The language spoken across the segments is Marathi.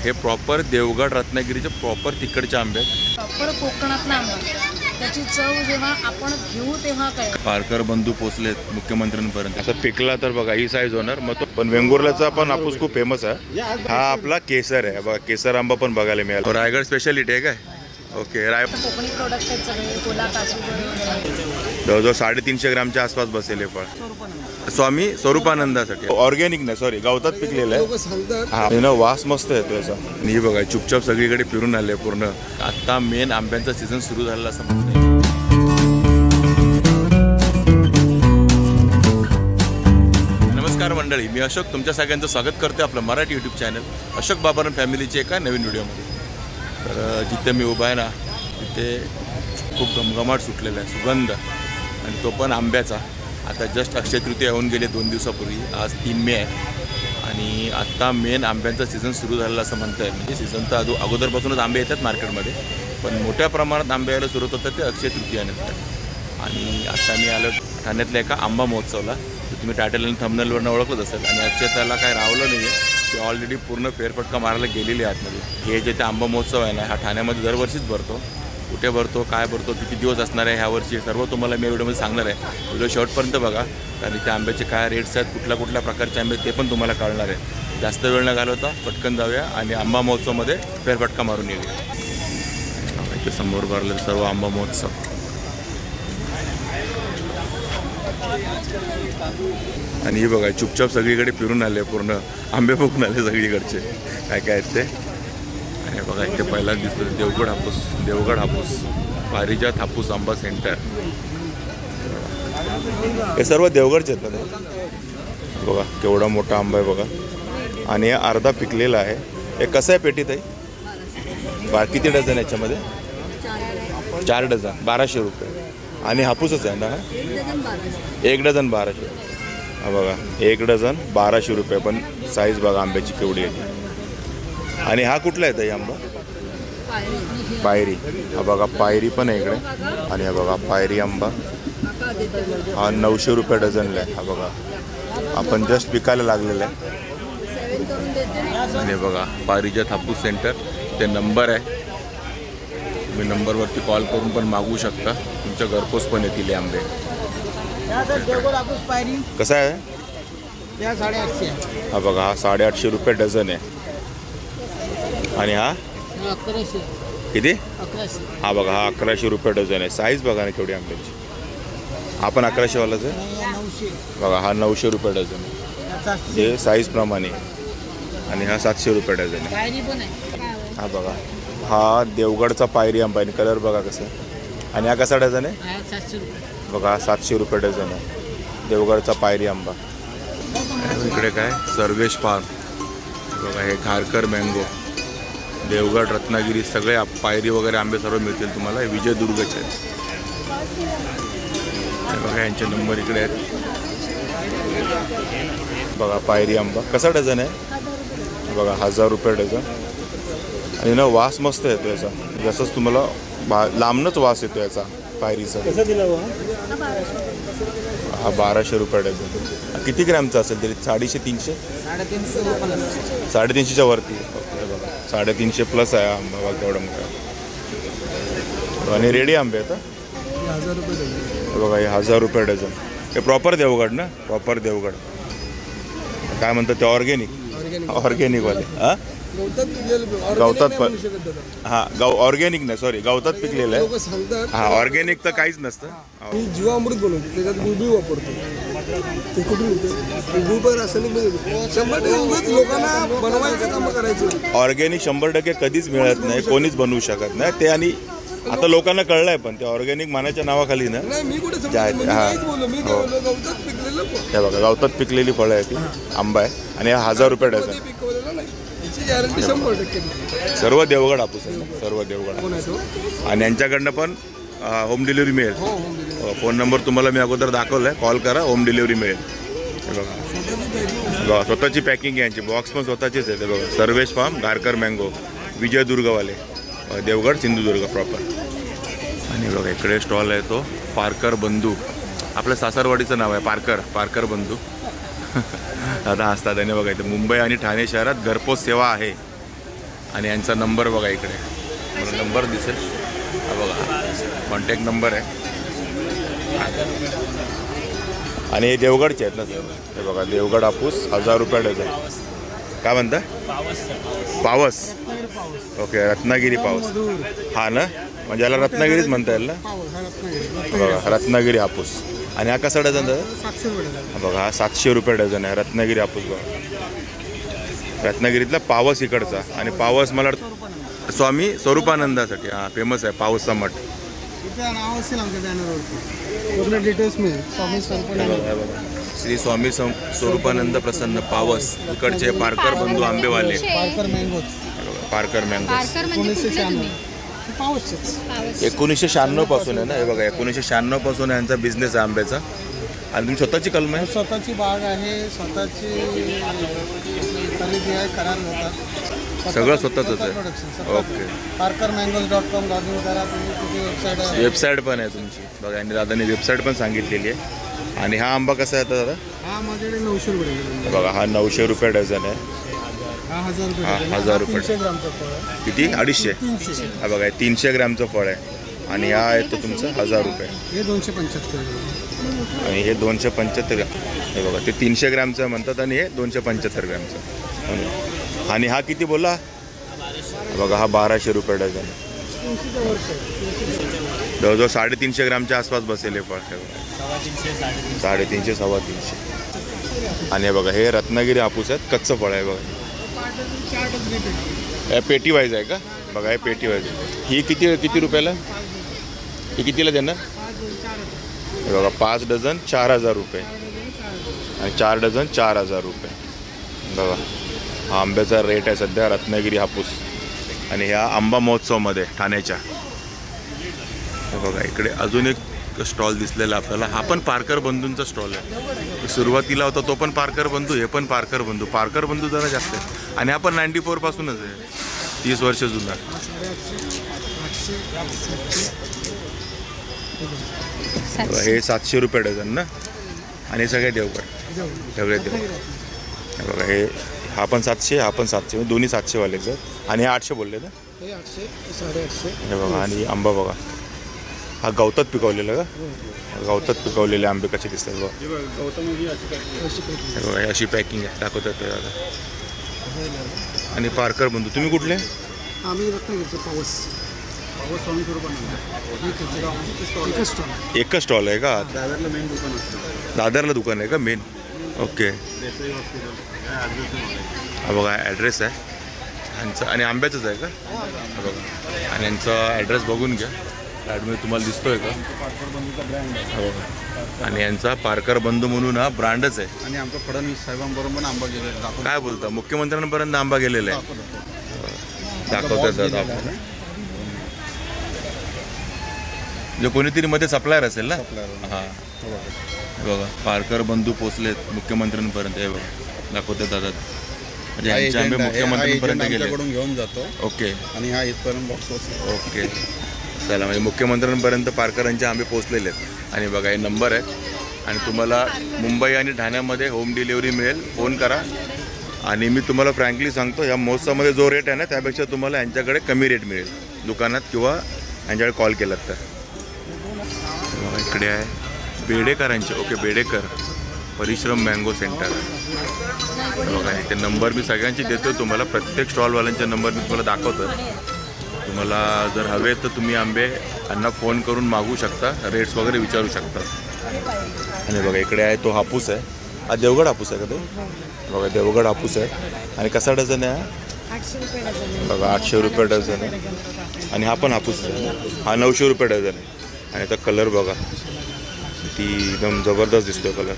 हे प्रॉपर देवगड रत्नागिरीचे प्रॉपर तिकडचे आंबे आहेत. प्रॉपर कोकणातला आंबा, त्याची चव जेव्हा आपण घेऊ तेव्हा काय. पारकर बंधू पोचलेत मुख्यमंत्र्यांपर्यंत. असं पिकला तर बघा ही साईज होणार. मग तो पण वेंगुर्ल्याचा पण हापूस खूप फेमस आहे. हा आपला केसर आहे बघा, केसर आंबा पण बघायला मिळाला. रायगड स्पेशालिटी आहे काय? ओके. कोकणी प्रोडक्ट आहेत सगळे, कोला काजू जवळजवळ 350 ग्रामच्या आसपास बसेल हे फळ. स्वामी स्वरूपानंदासाठी ऑर्गॅनिक नाही, सॉरी गवतात पिकलेलं आहे. हा वास मस्त येतो याचा. आणि बघा चुपचाप सगळीकडे फिरून आले पूर्ण. आता मेन आंब्यांचा सीझन सुरू झालेला असं म्हणतोय. नमस्कार मंडळी, मी अशोक तुमच्या सगळ्यांचं स्वागत करते आपलं मराठी यूट्यूब चॅनल अशोक बाबाराम फॅमिलीच्या एका नवीन व्हिडिओमध्ये. तर जिथे मी उभा आहे ना तिथे खूप घमघमाट सुटलेला आहे, सुगंध, आणि तो पण आंब्याचा. आता जस्ट अक्षय तृतीया होऊन गेले 2 दिवसापूर्वी. आज 3 मे आहे आणि आत्ता मेन आंब्यांचा सीझन सुरू झालेला असं म्हणता येईल. म्हणजे सीझन तर अगोदरपासूनच आंबे येतात मार्केटमध्ये, पण मोठ्या प्रमाणात आंबे यायला सुरुवात होतात ते अक्षय तृतीयानंतर. आणि आता मी आलो ठाण्यातल्या एका आंबा महोत्सवला. तर तुम्ही टायटल आणि थंबनेलवरनं ओळखत असेल. आणि अक्षताला काय रावलं नाही आहे, ते ऑलरेडी पूर्ण फेरफटका मारायला गेलेली आहे आतमध्ये. हे जे ते आंबा महोत्सव आहे ना, हा ठाण्यामध्ये दरवर्षीच भरतो. कुठे भरतो, काय भरतो, किती दिवस असणार आहे ह्यावर्षी, सर्व तुम्हाला मी व्हिडिओमध्ये सांगणार आहे. व्हिडिओ शेवटपर्यंत बघा, कारण इथे आंब्याचे काय रेट्स आहेत, कुठल्या प्रकारचे आंबे ते पण तुम्हाला कळणार आहे. जास्त वेळ न घालवता पटकन जाऊया आणि आंबा महोत्सवमध्ये फेरफटका मारून येऊया. इथे समोर भरले सर्व आंबा महोत्सव. आणि हे बघा चुपचाप सगळीकडे फिरून आले, पूर्ण आंबे बघून आले सगळीकडचे काय काय आहेत ते. आणि बघा इथे पहिला दिसतो देवगड हापूस पारिजात हापूस आंबा सेंटर. हे सर्व देवगडचे आहेत ना. बघा केवढा मोठा आंबा आहे बघा, आणि हे अर्धा पिकलेला आहे. हे कसं आहे पेटीत आहे? किती डझन याच्यामध्ये? 4 डझन 1200 रुपये. आणि हापूसच आहे ना? 1 डझन 1200. हा बघा 1 डझन 1200 रुपये. पण साईज बघा आंब्याची केवढी आहे. आणि हा कुठला येतो आंबा? पायरी. हा बघा पायरी पण आहे इकडे. आणि हा बघा पायरी आंबा, हा 900 रुपये डझनला आहे. हा बघा आपण जस्ट पिकायला लागलेला आहे. आणि बघा पारिजात हापूस सेंटर, ते नंबर आहे, तुम्ही नंबरवरती कॉल करून पण मागवू शकता. तुमच्या घरपोच पण येतील आंबे. कसा आहे? 850. हा बघा हा 850 रुपये डझन आहे. आणि हा 1100. किती? 1100. हा बघा हा 1100 रुपये डझन आहे. साईज बघा ना केवढी आंब्याची. हा पण 1100 वालाच आहे बघा. हा 900 रुपये डझन आहे, हे साईज प्रमाणे. आणि हा 700 रुपये डझन आहे. हा बघा हा देवगडचा पायरी आंबा आहे. कलर बघा कसं. आणि हा कसा डझन आहे? 700 रुपये. बघा 700 रुपये डझन आहे देवगडचा पायरी आंबा. इकडे काय सर्वेश फार्म बघा, हे घारकर मँगो, देवगड रत्नागिरी सगळे पायरी वगैरे आंबे सर्व मिळतील तुम्हाला. हे विजयदुर्गचे आहेत. बघा यांचे नंबर इकडे आहेत. बघा पायरी आंबा कसा डझन आहे? बघा 1000 रुपये डझन. आणि ना वास मस्त येतो याचा, जसंच तुम्हाला लांबनच वास येतो याचा पायरीचा. हा 1200 रुपये डझन. किती ग्रॅमचा असेल तरी? 350? 350च्या वरती. ओके बघा 350 प्लस आहे आंबा बघा केवढा मोठा. आणि रेडी आंबे आहेत. 1000 रुपये डझन. बघा हे 1000 रुपये डझन. हे प्रॉपर देवगड ना? प्रॉपर देवगड. काय म्हणतात ते? ऑर्गॅनिकवाले. हां गवतात पण. हां ऑर्गॅनिक नाही, सॉरी गवतात पिकलेलं आहे. हां ऑर्गॅनिक तर काहीच नसतं. मी जीवामृत बनवतो, त्याच्यात गुळबी वापरतो. ते कुठून होतं? गुळबी रासायनिक 100% लोकांना बनवायचं काम करायचं. ऑर्गॅनिक 100% कधीच मिळत नाही, कोणीच बनवू शकत नाही ते. आणि आता लोकांना कळलंय पण ते ऑर्गॅनिक मानाच्या नावाखाली ना. हे बघा गवतात पिकलेली फळं आहे ती. आंबा आहे आणि 1000 रुपये डझन. सर्व देवगड हापूस आहे, सर्व देवगड. आणि यांच्याकडनं पण होम डिलिव्हरी मिळेल. फोन नंबर तुम्हाला मी अगोदर दाखवला आहे, कॉल करा, होम डिलिव्हरी मिळेल. हे बघा स्वतःची पॅकिंग आहे यांची, बॉक्स पण स्वतःचेच आहे. ते बघा सर्वेश फार्म, घारकर मँगो, विजयदुर्गवाले, देवगड सिंधुदुर्ग प्रॉपर. आणि बघा इकडे स्टॉल आहे तो पारकर बंधू. आपल्या सासरवाडीचं नाव आहे पारकर बंधू. दादा हसतात. आणि बघा इथे मुंबई आणि ठाणे शहरात घरपोच सेवा आहे. आणि यांचा नंबर बघा इकडे, मला नंबर दिसेल, हा बघा कॉन्टॅक्ट नंबर आहे. आणि हे देवगडचे आहेत ना सर, हे बघा देवगड हापूस 1000 रुपये डझन. काय म्हणता? पावस. ओके, रत्नागिरी पावस हा ना, म्हणजे याला रत्नागिरीच म्हणता येईल ना. बघा रत्नागिरी हापूस. आणि हा कसा डझन दादा? बघा हा 700 रुपये डझन आहे रत्नागिरी हापूस. बघा रत्नागिरीतला पावस इकडचा. आणि पावस मला स्वामी स्वरूपानंदासाठी हा फेमस आहे पावसचा मठ. श्री स्वामी स्वरूपानंद प्रसन्न पावस इकडचे पारकर बंधू आंबेवाले. पारकर मँगो 1996 पासून आहे ना. हे बघा 1996 पासून यांचा बिझनेस आहे आंब्याचा. आणि तुम्ही स्वतःची कलम आहे? स्वतःची बाग आहे, स्वतःची खरेदी आहे, करार होतात, सगळं स्वतःच आहे. ओके. parkermangoes.com लॉगिन करा तुम्ही. तिथे वेबसाईट आहे, वेबसाईट पण आहे तुमची बघा. आणि दादाने वेबसाईट पण सांगितलेली आहे. आणि हा आंबा कसा आहे आता दादा? हा माझ्याकडे 900 रुपये बघा हा 900 रुपये डझन आहे. हा 1000 रुपये. हा 1000 रुपये. 300 ग्रामचं फळ आहे. किती? 250. 300. हा बघा 300 ग्रॅमचं फळ आहे. आणि हा आहे तो तुमचा 1000 रुपये. हे 275. आणि हे 275 ग्रॅम. हे बघा ते 300 ग्रॅमचं म्हणतात आणि हे 275 ग्रॅमचं. आणि हा किती बोलला? बघा हा 1200 रुपये डझन आहे. जवळजवळ 350 ग्रॅमच्या आसपास बसेल हे फळ. हे बघा 350 350. आणि हे बघा हे रत्नागिरी हापूस आहेत, कच्चं फळ आहे बघा. हे पेटी वाईज आहे का? बघा हे पेटी वाईज आहे. ही किती रुपयाला? ही कितीला देणार? हे बघा 5 डझन 4000 रुपये. आणि 4 डझन 4000 रुपये. बघा हा आंब्याचा रेट आहे सध्या रत्नागिरी हापूस. आणि ह्या आंबा महोत्सवमध्ये ठाण्याच्या. हे बघा इकडे अजून एक स्टॉल दिसलेला आपल्याला. हा पण पारकर बंधूंचा स्टॉल आहे. सुरुवातीला होता तो पण पारकर बंधू, हे पण पारकर बंधू. पारकर बंधू जरा जास्त आहे. आणि हा पण 94 पासूनच आहे, 30 वर्ष जुना. हे 700 रुपये डझन ना. आणि सगळे देवगड, सगळे देवगड. हे बघा हे हा पण 700, हा पण 700, म्हणजे दोन्ही 700 वाले आहेत. आणि हे 800 बोलले ना. हे 800, 850. हे बघा. आणि आंबा बघा हा गवतात पिकवलेला का? गवतात पिकवलेले आंबे कसे दिसतात बघा. हे बघा अशी पॅकिंग आहे, दाखवतात ते दादा. आणि पारकर बंधू तुम्ही कुठले? आम्ही रत्नागिरीचे पावस. एकच स्टॉल आहे का? दादरला दुकान आहे का मेन? ओके. हा बघा ॲड्रेस आहे यांचा. आणि आंब्याचंच आहे का? हा बघा. आणि यांचा ॲड्रेस बघून घ्या, ॲडमध्ये तुम्हाला दिसतोय का? हो. आणि यांचा पारकर बंधू म्हणून हा ब्रँडच आहे. आणि आमचा फडणवीस साहेबांबरोबर पण आंबा गेलेला. काय बोलता? मुख्यमंत्र्यांपर्यंत आंबा गेलेला आहे. दाखवतात दादा आपल्याला. जो कोणीतरी मध्ये सप्लायर असेल ना. हां बघा पारकर बंधू पोचलेत मुख्यमंत्र्यांपर्यंत. हे बघा दाखवतात दादा. म्हणजे यांचे आंबे मुख्यमंत्र्यांपर्यंत गेले. घेऊन जातो. ओके. आणि हा इथपर्यंत बॉक्स. ओके चला. म्हणजे मुख्यमंत्र्यांपर्यंत पारकरांचे आंबे पोचलेले आहेत. आणि बघा हे नंबर आहे. आणि तुम्हाला मुंबई आणि ठाण्यामध्ये होम डिलिव्हरी मिळेल. फोन करा. आणि मी तुम्हाला फ्रँकली सांगतो या महोत्सवामध्ये जो रेट आहे ना त्यापेक्षा तुम्हाला यांच्याकडे कमी रेट मिळेल दुकानात किंवा यांच्याकडे कॉल केलात तर. इकडे आहे बेडेकरांचे. ओके बेडेकर परिश्रम मँगो सेंटर. बघा इथे नंबर मी सगळ्यांचे देतो तुम्हाला. प्रत्येक स्टॉलवाल्यांचे नंबर मी तुम्हाला दाखवतो. तुम्हाला जर हवे तर तुम्ही आंबे यांना फोन करून मागू शकता, रेट्स वगैरे विचारू शकता. आणि बघा इकडे आहे तो हापूस आहे. हा देवगड हापूस आहे का तो? बघा देवगड हापूस आहे. आणि कसा डझन आहे? 800 रुपये डझन. बघा 800 रुपये डझन आहे. आणि हा पण हापूस आहे. हा 900 रुपये डझन आहे. आणि त्याचा कलर बघा ती एकदम जबरदस्त दिसतो कलर.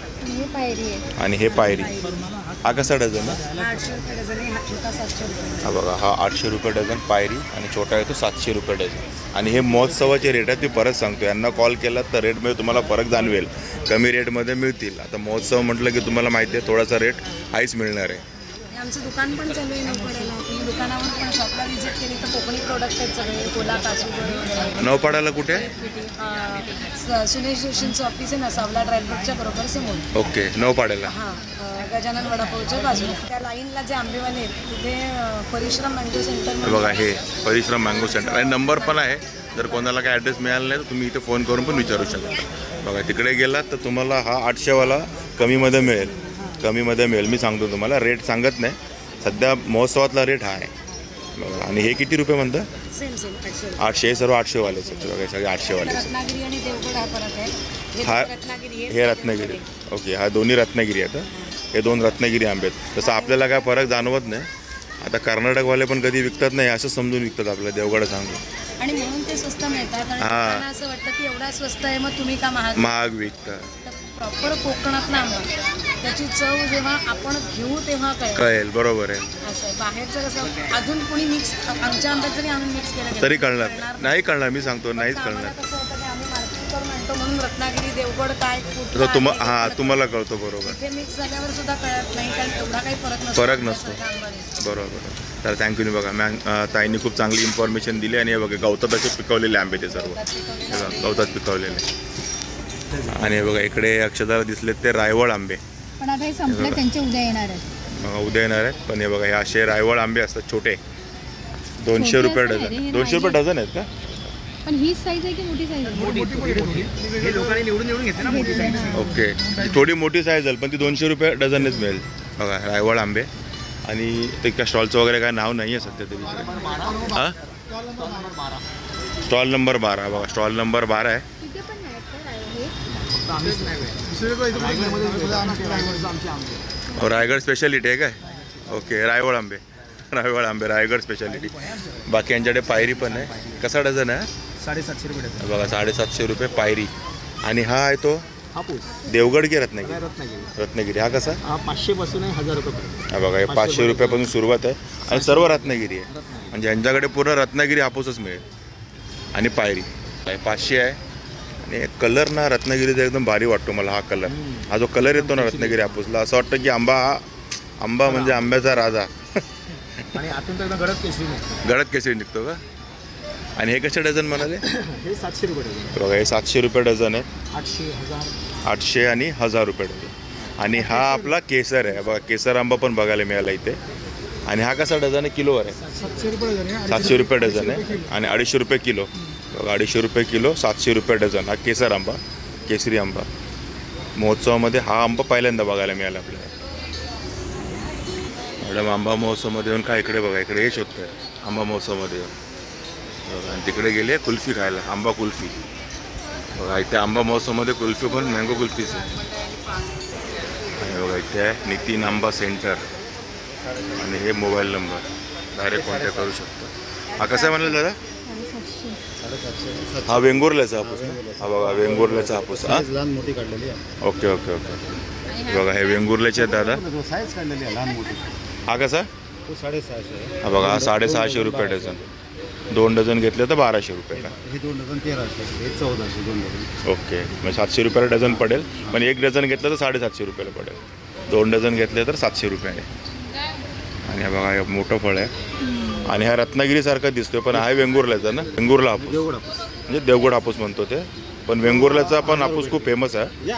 आणि हे पायरी हा कसा डझन आहे? 800 रुपये डझन आहे. हा छोटा 700 रुपये. हा बघा हा 800 रुपये डझन पायरी. आणि छोटा आहे तो 700 रुपये डझन. आणि हे महोत्सवाचे रेट आहेत. मी परत सांगतो यांना कॉल केला तर रेटमध्ये तुम्हाला फरक जाणवेल. कमी रेटमध्ये मिळतील. आता महोत्सव म्हटलं की तुम्हाला माहिती आहे थोडासा रेट हायच मिळणार आहे. आमचं दुकान पण चालू आहे नवपाड्याला. तुम्ही दुकानावर पण शॉपला व्हिजिट केली तर कोकणी प्रोडक्ट आहेत सगळे. कोला काजू बरोबर. नवपाड्याला कुठे? सुनेश जोशींचं ऑफिस आहे ना सावला ड्रायफ्रूटच्या बरोबर समोर. ओके नवपाड्याला. हां गजानन वडापावच्या बाजूला त्या लाईनला जे आंबेवाले आहेत तिथे परिश्रम मँगो सेंटर बघा हे परिश्रम मँगो सेंटर आणि नंबर पण आहे. जर कोणाला काय ॲड्रेस मिळाला नाही तर तुम्ही इथे फोन करून पण विचारू शकता. बघा तिकडे गेलात तर तुम्हाला हा 800वाला कमीमध्ये मिळेल. मी सांगतो तुम्हाला, रेट सांगत नाही, सध्या महोत्सवातला रेट हा आहे. बघा आणि हे किती रुपये म्हणतं? सेम 800. सर्व 800वालेच बघा, सगळे 800वालेच. रत्नागिरी आणि देवगड हा फरक आहे. हा रत्नागिरी हे रत्नागिरी. ओके, हा दोन्ही रत्नागिरी आहेत. हे 2 रत्नागिरी आंबे आहेत. तसं आपल्याला काय फरक जाणवत नाही. आता कर्नाटकवाले पण कधी विकतात नाही असं समजून विकतात आपल्याला देवगड सांगून, आणि म्हणून ते स्वस्त मिळतात. आणि लोकांना असं वाटतं की एवढा स्वस्त आहे मग तुम्ही का महाग विकतात. प्रॉपर कोकणातला आंबा, त्याची चव जेव्हा आपण घेऊ तेव्हा कळेल. बरोबर आहे. असं आहे. बाहेरचं कसं अजून कोणी मिक्स आमच्या आंब्यात जरी आम्ही मिक्स केलं तरी कळणार नाही. कळणार, मी सांगतो नाहीच कळणार. कसं होतं की आम्ही मार्केट करून आणतो म्हणून रत्नागिरी देवगड काय तुम्हाला कळतो. बरोबर. इथे मिक्स झाल्यावर सुद्धा कळत नाही, कारण एवढा काही फरक नसतो. बरोबर. तर थँक्यू. बघा ताईंनी खूप चांगली इन्फॉर्मेशन दिली. आणि हे बघा गवतात असे पिकवलेले आंबे ते सर्व गवतात पिकवलेले. आणि बघा इकडे अक्षताला दिसले ते रायवळ आंबे, पण आता हे संपले, त्यांचे उद्या येणार आहेत. उद्या येणार आहेत. पण हे बघा हे असे रायवळ आंबे असतात छोटे, 200 रुपये डझन. 200 रुपये डझन आहेत का? पण ही साईज आहे की मोठी साईज आहे? हे लोकांनी निवडून घेतले ना मोठी साईज. ओके, थोडी मोठी साईज आहे पण ती 200 रुपये डझनच मिळेल. बघा रायवळ आंबे. आणि ते त्या स्टॉलचं वगैरे काय नाव नाही आहे सध्या तरी. हां, स्टॉल नंबर 12. बघा स्टॉल नंबर 12 आहे. रायगड स्पेशालिटी आहे काय? ओके, रायवळ आंबे रायगड स्पेशालिटी. बाकी यांच्याकडे पायरी पण आहे. कसा डझन आहे? 750 रुपये डझन. बघा 750 रुपये पायरी. आणि हा आहे तो हापूस देवगड की रत्नागिरी. हा कसा? 500 पासून 1000 रुपये. हा बघा हे 500 रुपयापासून सुरुवात आहे. आणि सर्व रत्नागिरी आहे. म्हणजे यांच्याकडे पूर्ण रत्नागिरी हापूसच मिळेल. आणि पायरी 500 आहे. आणि कलर ना रत्नागिरीचा एकदम भारी वाटतो मला. हा कलर, हा जो कलर येतो ना रत्नागिरी हापूसला, असं वाटतं की आंबा म्हणजे आंब्याचा राजा. आणि आतून तर गडद केसरी निघतो का? आणि हे कसे डझन म्हणाले? हे 700 रुपये डझन. बघा हे 700 रुपये डझन आहे. 800 आणि 1000 रुपये डझन. आणि हा आपला केसर आहे. बघा केसर आंबा पण बघायला मिळाला इथे. आणि हा कसा डझन आहे? किलोवर आहे. 700 रुपये डझन आहे. 700 रुपये डझन आहे. आणि 250 रुपये किलो. बघा 250 रुपये किलो, 700 रुपये डझन. हा केसर आंबा, केसरी आंबा. महोत्सवामध्ये हा आंबा पहिल्यांदा बघायला मिळाला आपल्याला. मॅडम आंबा महोत्सवमध्ये येऊन काय इकडे बघा, इकडे हे शोधतोय आंबा महोत्सवमध्ये येऊन. बघा आणि तिकडे गेले कुल्फी खायला, आंबा कुल्फी. बघा इथे आंबा महोत्सवमध्ये कुल्फी पण मँगो कुल्फीच आहे. आणि बघा इथे आहे नितीन आंबा सेंटर. आणि हे मोबाईल नंबर, डायरेक्ट कॉन्टॅक्ट करू शकतो. हा कसा आहे म्हणाल दादा? हा वेंगुर्ल्याचा हापूस. हा बघा वेंगुर्ल्याचा हापूस. हा लहान मोठी काढलेली आहे. ओके. बघा हे वेंगुर्ल्याचे आहेत दादा. साईज काढलेली आहे लहान मोठी. हा कसा? तो 650. हा बघा हा 650 रुपये डझन. 2 डझन घेतले तर 1200 रुपये का? हे 2 डझन 1300. हे 1400. 2 डझन. ओके, मग 700 रुपयाला डझन पडेल. पण 1 डझन घेतलं तर 750 रुपयाला पडेल. 2 डझन घेतले तर 700 रुपयाने. आणि हा बघा हे मोठं फळ आहे. आणि हा रत्नागिरीसारखा दिसतोय पण हा वेंगुर्ल्याचा ना, वेंगुर्ला हापूस. म्हणजे देवगड हापूस म्हणतो ते. पण वेंगुर्ल्याचा पण हापूस खूप फेमस आहे.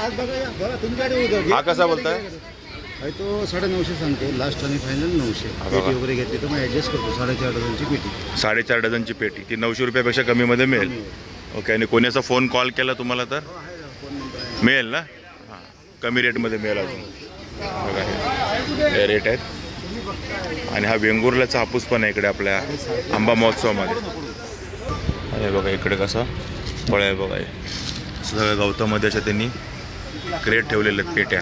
हा कसा बोलताय? तो 950 सांगतो. लास्ट आणि फायनल 900. पेटी वगैरे घेतली तर मग ॲडजस्ट करतो. 4.5 डझनची पेटी. 4.5 डझनची पेटी. ती 900 रुपयापेक्षा कमीमध्ये मिळेल. ओके. आणि कोणी असा फोन कॉल केला तुम्हाला तर मिळेल ना? हां, कमी रेटमध्ये मिळेल अजून. बघा हे रेट आहेत. आणि हा वेंगुर्ल्याचा हापूस पण आहे इकडे आपल्या आंबा महोत्सवामध्ये. आणि बघा इकडे कसं फळ आहे बघा. सगळ्या गवतामध्ये अशा त्यांनी क्रेट ठेवलेले आहेत, पेट्या.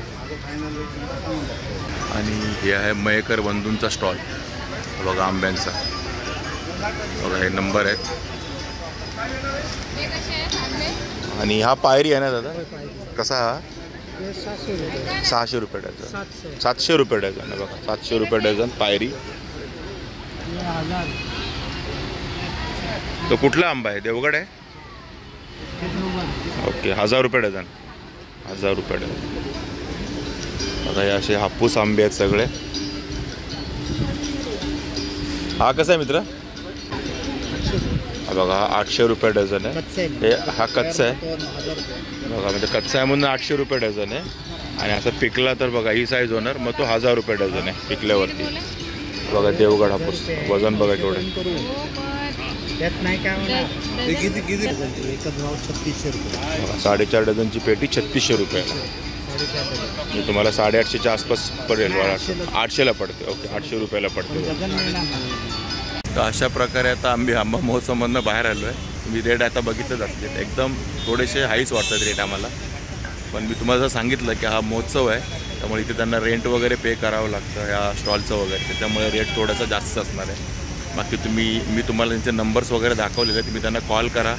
आणि हे आहे मयेकर बंधूंचा स्टॉल बघा आंब्यांचा. बघा हे नंबर आहेत. आणि हा पायरी आहे ना दादा? कसा हा? 600 रुपये डझन. 700 रुपये डझन आहे बघा. 700 रुपये डझन पायरी. तो कुठला आंबा आहे? देवगड आहे. ओके. 1000 रुपये डझन. 1000 रुपये डझन. बघा हे असे हापूस आंबे आहेत सगळे. हा कसा आहे मित्र? हा बघा 800 रुपये डझन आहे. हे हा कच्चा आहे बघा. म्हणजे कच्चा आहे म्हणून 800 रुपये डझन आहे. आणि असं पिकला तर बघा ही साईज होणार, मग तो 1000 रुपये डझन आहे पिकल्यावरती. बघा देवगड हापूस वजन बघा केवढं. हे किती किती 4.5 डझनची पेटी 3600 रुपये. तुम्हाला 850च्या आसपास पडेल, मला वाटतं 800ला पडते. ओके, 800 रुपयाला पडते. तर अशा प्रकारे आता आम्ही आंबा महोत्सवमधनं बाहेर आलो आहे. तुम्ही रेट आता बघितलंच असतील, एकदम थोडेसे हाईच वाटतात रेट आम्हाला. पण मी तुम्हाला जर सांगितलं की हा महोत्सव आहे, त्यामुळे इथे त्यांना रेंट वगैरे पे करावं लागतं ह्या स्टॉलचं वगैरे, त्याच्यामुळे रेट थोडासा जास्त असणार आहे. बाकी मी तुम्हाला त्यांचे नंबर्स वगैरे दाखवलेले आहेत, तुम्ही त्यांना कॉल करा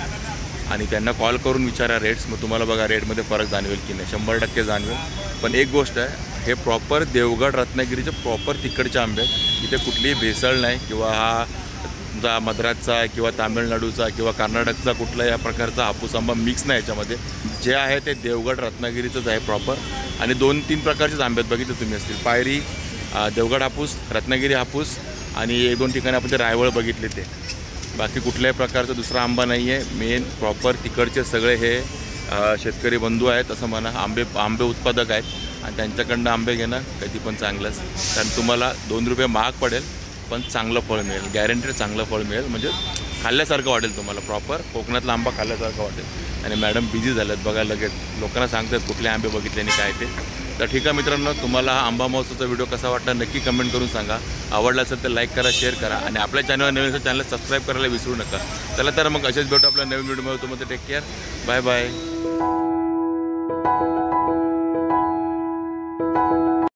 आणि त्यांना कॉल करून विचारा रेट्स. मग तुम्हाला बघा रेटमध्ये फरक जाणवेल की नाही, 100% जाणवेल. पण एक गोष्ट आहे, हे प्रॉपर देवगड रत्नागिरीचे प्रॉपर तिकडचे आंबे आहेत. इथे कुठलीही भेसळ नाही, किंवा हा तुमचा मद्रासचा किंवा तामिळनाडूचा किंवा कर्नाटकचा कुठला या प्रकारचा हापूस आंबा मिक्स नाही याच्यामध्ये. जे आहे ते देवगड रत्नागिरीचंच आहे प्रॉपर. आणि 2-3 प्रकारचेच आंबे आहेत, बघितलं तुम्ही असतील. पायरी, देवगड हापूस, रत्नागिरी हापूस आणि 1-2 ठिकाणी आपण ते रायवळ बघितले ते. बाकी कुठल्याही प्रकारचा दुसरा आंबा नाही आहे. मेन प्रॉपर तिकडचे सगळे हे शेतकरी बंधू आहेत असं म्हणा, आंबे उत्पादक आहेत आणि त्यांच्याकडनं आंबे घेणं कधी पण चांगलंच. कारण तुम्हाला 2 रुपये महाग पडेल पण चांगलं फळ मिळेल, गॅरंटेड चांगलं फळ मिळेल. म्हणजे खाल्ल्यासारखं वाटेल तुम्हाला, प्रॉपर कोकणातला आंबा खाल्ल्यासारखं वाटेल. आणि मॅडम बिझी झाल्यात बघा, लगेच लोकांना सांगतात कुठले आंबे बघितले आणि काय ते. तर ठीक आहे मित्रांनो, तुम्हाला हा आंबा महोत्सवचा व्हिडिओ कसा वाटला नक्की कमेंट करून सांगा. आवडला असेल तर लाईक करा, शेअर करा आणि आपल्या चॅनलवर नवीन असेल चॅनल सबस्क्राईब करायला विसरू नका. चला तर मग असेच भेटू आपल्या नवीन व्हिडिओमध्ये. तुम्हाला टेक केअर, बाय बाय.